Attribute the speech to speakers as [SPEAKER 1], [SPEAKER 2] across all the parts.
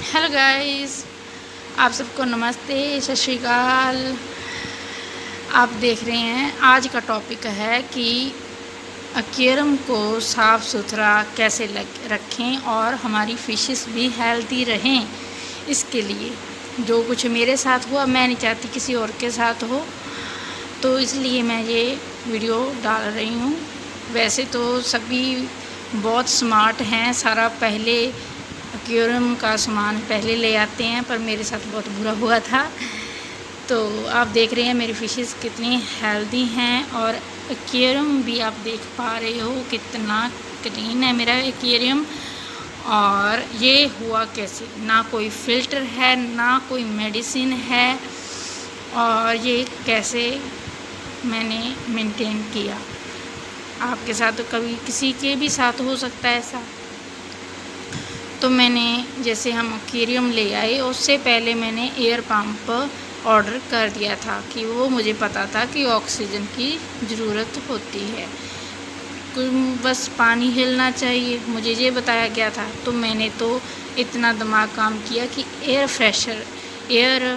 [SPEAKER 1] Hello guys, आप सबको नमस्ते, सत श्री अकाल। आप देख रहे हैं आज का टॉपिक है कि एक्वेरियम को साफ़ सुथरा कैसे रखें और हमारी फिशेस भी हेल्दी रहें। इसके लिए जो कुछ मेरे साथ हुआ, मैं नहीं चाहती किसी और के साथ हो, तो इसलिए मैं ये वीडियो डाल रही हूँ। वैसे तो सभी बहुत स्मार्ट हैं, सारा पहले एक्वेरियम का सामान पहले ले आते हैं, पर मेरे साथ बहुत बुरा हुआ था। तो आप देख रहे हैं मेरी फिशेस कितनी हेल्दी हैं और एक्वेरियम भी आप देख पा रहे हो कितना क्लीन है मेरा एक्वेरियम। और ये हुआ कैसे, ना कोई फ़िल्टर है ना कोई मेडिसिन है, और ये कैसे मैंने मेंटेन किया। आपके साथ तो कभी किसी के भी साथ हो सकता है ऐसा। तो मैंने जैसे हम एक्वेरियम ले आए, उससे पहले मैंने एयर पंप ऑर्डर कर दिया था कि वो मुझे पता था कि ऑक्सीजन की ज़रूरत होती है, बस पानी हिलना चाहिए, मुझे ये बताया गया था। तो मैंने तो इतना दिमाग काम किया कि एयर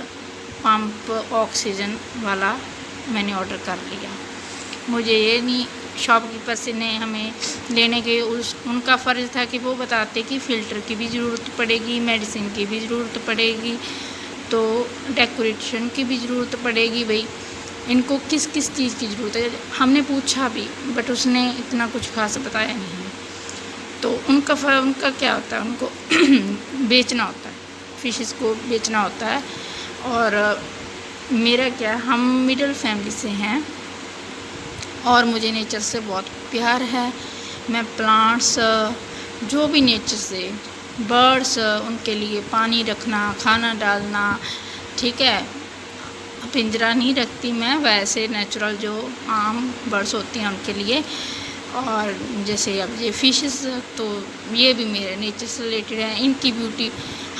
[SPEAKER 1] पंप ऑक्सीजन वाला मैंने ऑर्डर कर लिया। मुझे ये नहीं, शॉपकीपर से ने हमें लेने के उनका फ़र्ज़ था कि वो बताते कि फ़िल्टर की भी ज़रूरत पड़ेगी, मेडिसिन की भी ज़रूरत पड़ेगी, तो डेकोरेशन की भी ज़रूरत पड़ेगी। भाई इनको किस किस चीज़ की ज़रूरत है, हमने पूछा भी, बट उसने इतना कुछ खास बताया नहीं। तो उनका क्या होता है, उनको बेचना होता है, फिशेस को बेचना होता है। और मेरा क्या, हम मिडिल फैमिली से हैं और मुझे नेचर से बहुत प्यार है। मैं प्लांट्स, जो भी नेचर से, बर्ड्स, उनके लिए पानी रखना, खाना डालना, ठीक है, पिंजरा नहीं रखती मैं, वैसे नेचुरल जो आम बर्ड्स होती हैं उनके लिए। और जैसे अब ये फिशेस, तो ये भी मेरे नेचर से रिलेटेड है। इनकी ब्यूटी,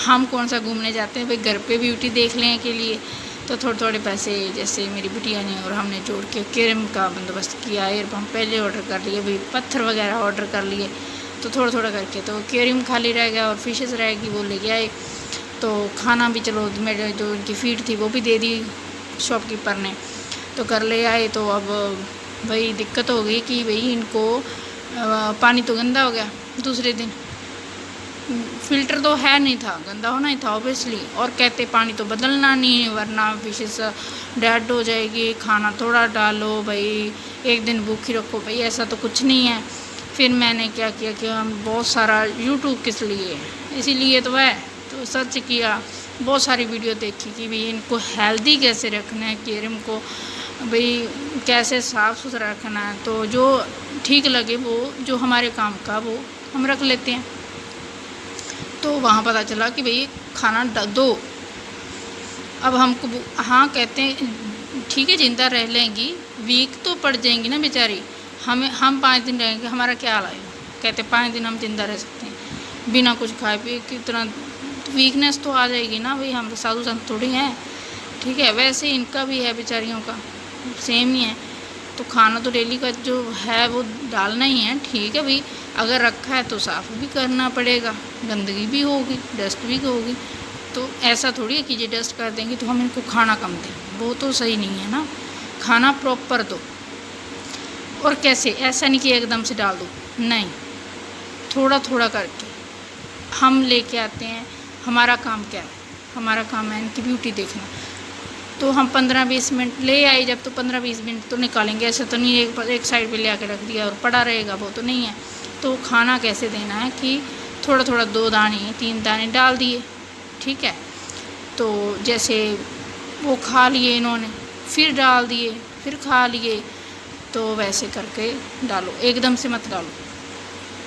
[SPEAKER 1] हम कौन सा घूमने जाते हैं भाई, घर पे ब्यूटी देखने के लिए, तो थोड़े थोड़े पैसे जैसे मेरी बिटिया ने और हमने जोड़ के एक्वेरियम का बंदोबस्त किया। एयर पंप पहले ऑर्डर कर लिए, भाई पत्थर वगैरह ऑर्डर कर लिए, तो थोड़ा थोड़ा करके तो एक्वेरियम खाली रह गया और फिशेस रहेगी वो लेके आए। तो खाना भी चलो, मेरे जो उनकी फीड थी वो भी दे दी शॉपकीपर ने, तो कर ले आए। तो अब भाई दिक्कत हो गई कि भाई इनको पानी तो गंदा हो गया दूसरे दिन, फ़िल्टर तो है नहीं था, गंदा होना ही था ऑब्वियसली। और कहते पानी तो बदलना नहीं है वरना फिशेस डेड हो जाएगी, खाना थोड़ा डालो भाई, एक दिन भूखी रखो भाई, ऐसा तो कुछ नहीं है। फिर मैंने क्या किया कि हम बहुत सारा यूट्यूब किस लिए, इसीलिए तो है, तो सर्च किया, बहुत सारी वीडियो देखी कि भाई इनको हेल्दी कैसे रखना है, एक्वेरियम को भाई कैसे साफ़ सुथरा रखना है। तो जो ठीक लगे, वो जो हमारे काम का वो हम रख लेते हैं। तो वहाँ पता चला कि भाई खाना दो। अब हमको हाँ कहते हैं ठीक है ज़िंदा रह लेंगी, वीक तो पड़ जाएंगी ना बेचारी, हम 5 दिन रहेंगे, हमारा क्या हाल है। कहते 5 दिन हम ज़िंदा रह सकते हैं बिना कुछ खाए पिए, कितना वीकनेस तो आ जाएगी ना भाई, हम साधु संत थोड़ी हैं, ठीक है। वैसे इनका भी है बेचारियों का, सेम ही है। तो खाना तो डेली का जो है वो डालना ही है, ठीक है भाई, अगर रखा है तो साफ़ भी करना पड़ेगा, गंदगी भी होगी, डस्ट भी होगी। तो ऐसा थोड़ी है कि ये डस्ट कर देंगे तो हम इनको खाना कम दें, वो तो सही नहीं है ना, खाना प्रॉपर दो। और कैसे, ऐसा नहीं कि एकदम से डाल दो, नहीं, थोड़ा थोड़ा करके हम लेके आते हैं। हमारा काम क्या है, हमारा काम है इनकी ब्यूटी देखना। तो हम 15-20 मिनट ले आए जब, तो 15-20 मिनट तो निकालेंगे, ऐसा तो नहीं एक साइड पे ले आके रख दिया और पड़ा रहेगा, वो तो नहीं है। तो खाना कैसे देना है कि थोड़ा थोड़ा 2 दाने 3 दाने डाल दिए, ठीक है। तो जैसे वो खा लिए इन्होंने, फिर डाल दिए, फिर खा लिए, तो वैसे करके डालो, एकदम से मत डालो,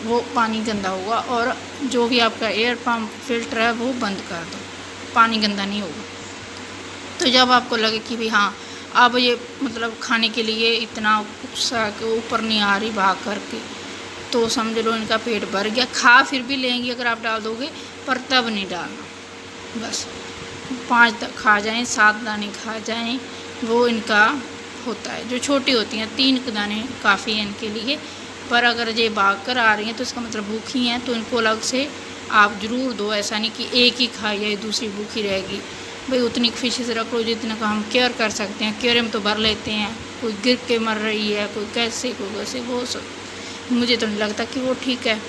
[SPEAKER 1] वो पानी गंदा होगा। और जो भी आपका एयर पंप फिल्टर है वो बंद कर दो, पानी गंदा नहीं होगा। तो जब आपको लगे कि भाई हाँ अब ये मतलब खाने के लिए इतना उत्साह के ऊपर नहीं आ रही भाग करके, तो समझ लो इनका पेट भर गया, खा फिर भी लेंगी अगर आप डाल दोगे, पर तब नहीं डालना। बस 5 खा जाएं, 7 दाने खा जाएं, वो इनका होता है। जो छोटी होती हैं 3 दाने काफ़ी है इनके लिए, पर अगर ये भाग कर आ रही हैं तो इसका मतलब भूखी हैं, तो इनको अलग से आप ज़रूर दो। ऐसा नहीं कि एक ही खाइए दूसरी भूखी रहेगी। भाई उतनी फिशेस रख लो जितना का हम केयर कर सकते हैं। एक्वेरियम तो भर लेते हैं, कोई गिर के मर रही है, कोई कैसे कोई वैसे, वो सब मुझे तो नहीं लगता कि वो ठीक है।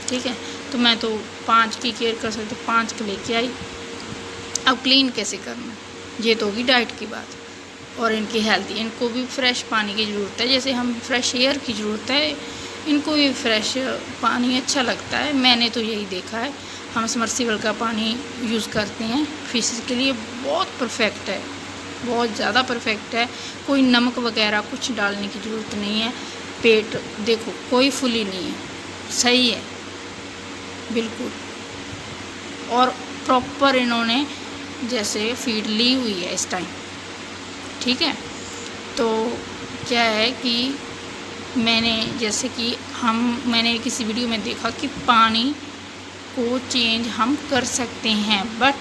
[SPEAKER 1] ठीक है, तो मैं तो 5 की केयर कर सकती, 5 के लेके आई। अब क्लीन कैसे करना, ये तो होगी डाइट की बात। और इनकी हेल्दी, इनको भी फ्रेश पानी की ज़रूरत है, जैसे हम फ्रेश एयर की ज़रूरत है, इनको भी फ्रेश पानी अच्छा लगता है। मैंने तो यही देखा है। हम सबमर्सिबल का पानी यूज़ करते हैं फिशेस के लिए, बहुत परफेक्ट है, बहुत ज़्यादा परफेक्ट है। कोई नमक वगैरह कुछ डालने की ज़रूरत नहीं है। पेट देखो कोई फुली नहीं है, सही है बिल्कुल। और प्रॉपर इन्होंने जैसे फीड ली हुई है इस टाइम। ठीक है, तो क्या है कि मैंने किसी वीडियो में देखा कि पानी को चेंज हम कर सकते हैं, बट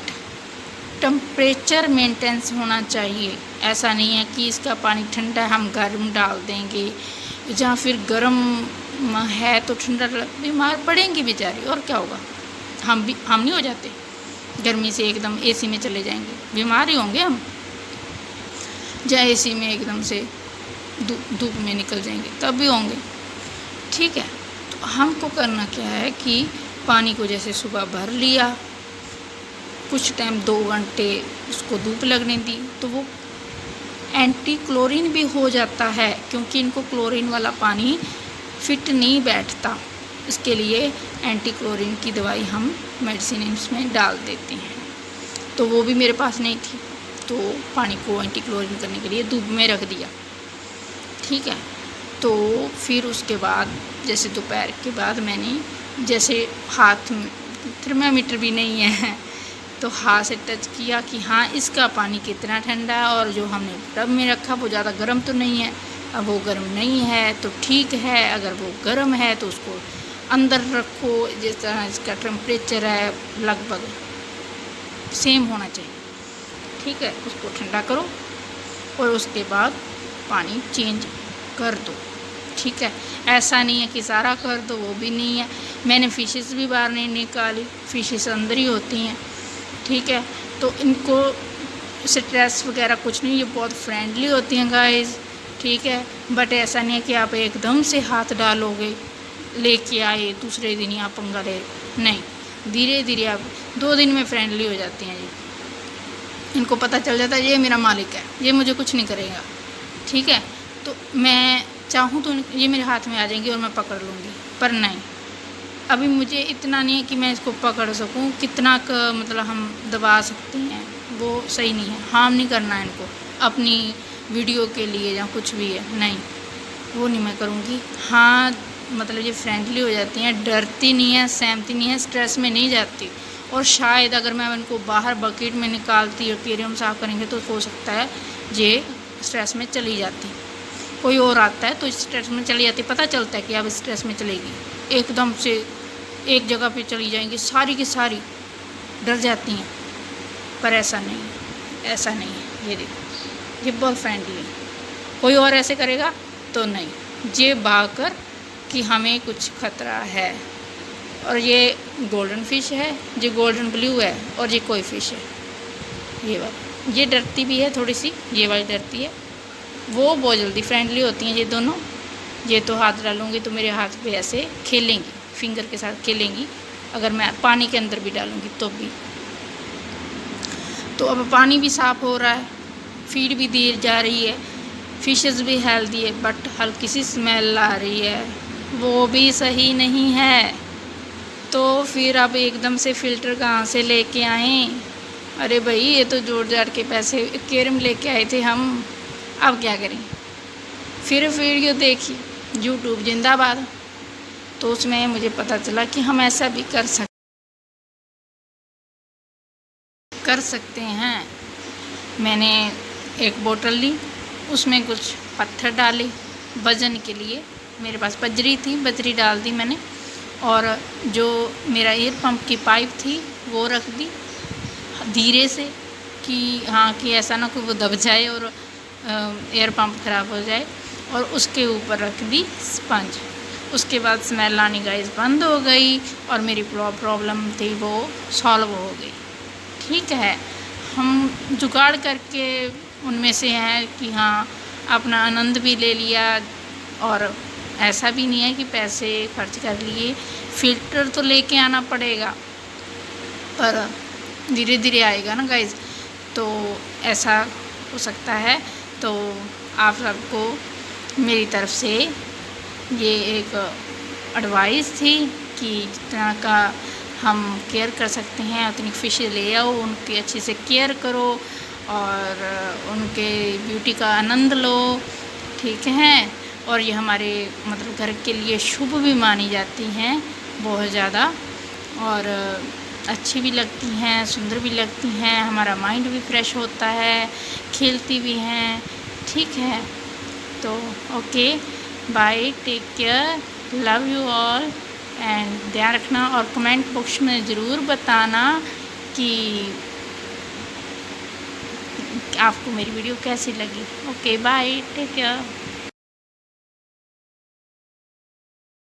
[SPEAKER 1] टेम्परेचर मेंटेनेंस होना चाहिए। ऐसा नहीं है कि इसका पानी ठंडा है हम गर्म डाल देंगे, या फिर गर्म है तो ठंडा, बीमार पड़ेंगे बेचारे, और क्या होगा। हम नहीं हो जाते गर्मी से एकदम एसी में चले जाएंगे, बीमार ही होंगे हम। या एसी में एकदम से धूप में निकल जाएंगे तब भी होंगे। ठीक है, तो हमको करना क्या है कि पानी को जैसे सुबह भर लिया, कुछ टाइम 2 घंटे उसको धूप लगने दी, तो वो एंटी क्लोरीन भी हो जाता है, क्योंकि इनको क्लोरीन वाला पानी फिट नहीं बैठता। इसके लिए एंटी क्लोरीन की दवाई हम मेडिसिन इसमें डाल देते हैं। तो वो भी मेरे पास नहीं थी, तो पानी को एंटी क्लोरीन करने के लिए धूप में रख दिया। ठीक है, तो फिर उसके बाद जैसे दोपहर के बाद मैंने जैसे हाथ में, थर्मामीटर भी नहीं है, तो हाथ से टच किया कि हाँ इसका पानी कितना ठंडा है, और जो हमने टब में रखा वो ज़्यादा गर्म तो नहीं है। अब वो गर्म नहीं है तो ठीक है, अगर वो गर्म है तो उसको अंदर रखो, जिस तरह इसका टेम्परेचर है लगभग सेम होना चाहिए। ठीक है, उसको ठंडा करो और उसके बाद पानी चेंज कर दो। ठीक है, ऐसा नहीं है कि सारा कर दो, वो भी नहीं है। मैंने फिशेस भी बाहर नहीं निकाली, फिशेस अंदर ही होती हैं। ठीक है, तो इनको स्ट्रेस वगैरह कुछ नहीं, ये बहुत फ्रेंडली होती हैं गाइस। ठीक है, बट ऐसा नहीं है कि आप एकदम से हाथ डालोगे, लेके आए दूसरे दिन ही आप पंगा ले, नहीं, धीरे धीरे आप 2 दिन में फ्रेंडली हो जाती हैं। जी, इनको पता चल जाता है ये मेरा मालिक है, ये मुझे कुछ नहीं करेगा। ठीक है, तो मैं चाहूँ तो ये मेरे हाथ में आ जाएंगी और मैं पकड़ लूँगी, पर नहीं, अभी मुझे इतना नहीं है कि मैं इसको पकड़ सकूँ। कितना मतलब हम दबा सकते हैं, वो सही नहीं है। हार्म नहीं करना है इनको अपनी वीडियो के लिए या कुछ भी है, नहीं, वो नहीं मैं करूँगी। हाँ, मतलब ये फ्रेंडली हो जाती हैं, डरती नहीं है, सहमती नहीं है, स्ट्रेस में नहीं जाती। और शायद अगर मैं इनको बाहर बकेट में निकालती, एक्वेरियम साफ़ करेंगे तो हो सकता है ये स्ट्रेस में चली जाती। कोई और आता है तो स्ट्रेस में चली जाती, पता चलता है कि अब स्ट्रेस में चलेगी, एकदम से एक जगह पे चली जाएंगी, सारी की सारी डर जाती हैं। पर ऐसा नहीं है, ऐसा नहीं है। ये देखो, ये बहुत फ्रेंडली है। कोई और ऐसे करेगा तो नहीं, ये भाग कर कि हमें कुछ खतरा है। और ये गोल्डन फिश है, ये गोल्डन ब्लू है, और ये कोई फिश है, ये वाली, ये डरती भी है थोड़ी सी, ये वाली डरती है। वो बहुत जल्दी फ्रेंडली होती हैं ये दोनों। ये तो हाथ डालूँगी तो मेरे हाथ पे ऐसे खेलेंगी, फिंगर के साथ खेलेंगी, अगर मैं पानी के अंदर भी डालूँगी तो भी। तो अब पानी भी साफ़ हो रहा है, फीड भी दी जा रही है, फिशेस भी हेल्दी है, बट हल्की सी स्मेल आ रही है, वो भी सही नहीं है। तो फिर अब एकदम से फ़िल्टर कहाँ से लेके आएँ? अरे भाई, ये तो जोड़ जाड़ के पैसे एक्वेरियम लेके आए थे हम, अब क्या करें? फिर वीडियो देखी, यूट्यूब जिंदाबाद, तो उसमें मुझे पता चला कि हम ऐसा भी कर सकते हैं। मैंने एक बोतल ली, उसमें कुछ पत्थर डाले वज़न के लिए, मेरे पास बजरी थी, बजरी डाल दी मैंने, और जो मेरा एयर पंप की पाइप थी वो रख दी धीरे से, कि हाँ कि ऐसा ना कि वो दब जाए और एयर पंप ख़राब हो जाए। और उसके ऊपर रख दी स्पंज, उसके बाद स्मेल आनी गाइस बंद हो गई और मेरी प्रॉब्लम थी वो सॉल्व हो गई। ठीक है, हम जुगाड़ करके उनमें से हैं कि हाँ अपना आनंद भी ले लिया, और ऐसा भी नहीं है कि पैसे खर्च कर लिए। फ़िल्टर तो लेके आना पड़ेगा, पर धीरे धीरे आएगा ना गाइस, तो ऐसा हो सकता है। तो आप सबको मेरी तरफ से ये एक एडवाइस थी कि जितना का हम केयर कर सकते हैं उतनी फ़िश ले आओ, उनकी अच्छे से केयर करो और उनके ब्यूटी का आनंद लो। ठीक है, और ये हमारे मतलब घर के लिए शुभ भी मानी जाती हैं बहुत ज़्यादा, और अच्छी भी लगती हैं, सुंदर भी लगती हैं, हमारा माइंड भी फ्रेश होता है, खेलती भी हैं। ठीक है, तो okay bye, take care, love you all, and ध्यान रखना और कमेंट बॉक्स में ज़रूर बताना कि आपको मेरी वीडियो कैसी लगी। Okay bye, take care.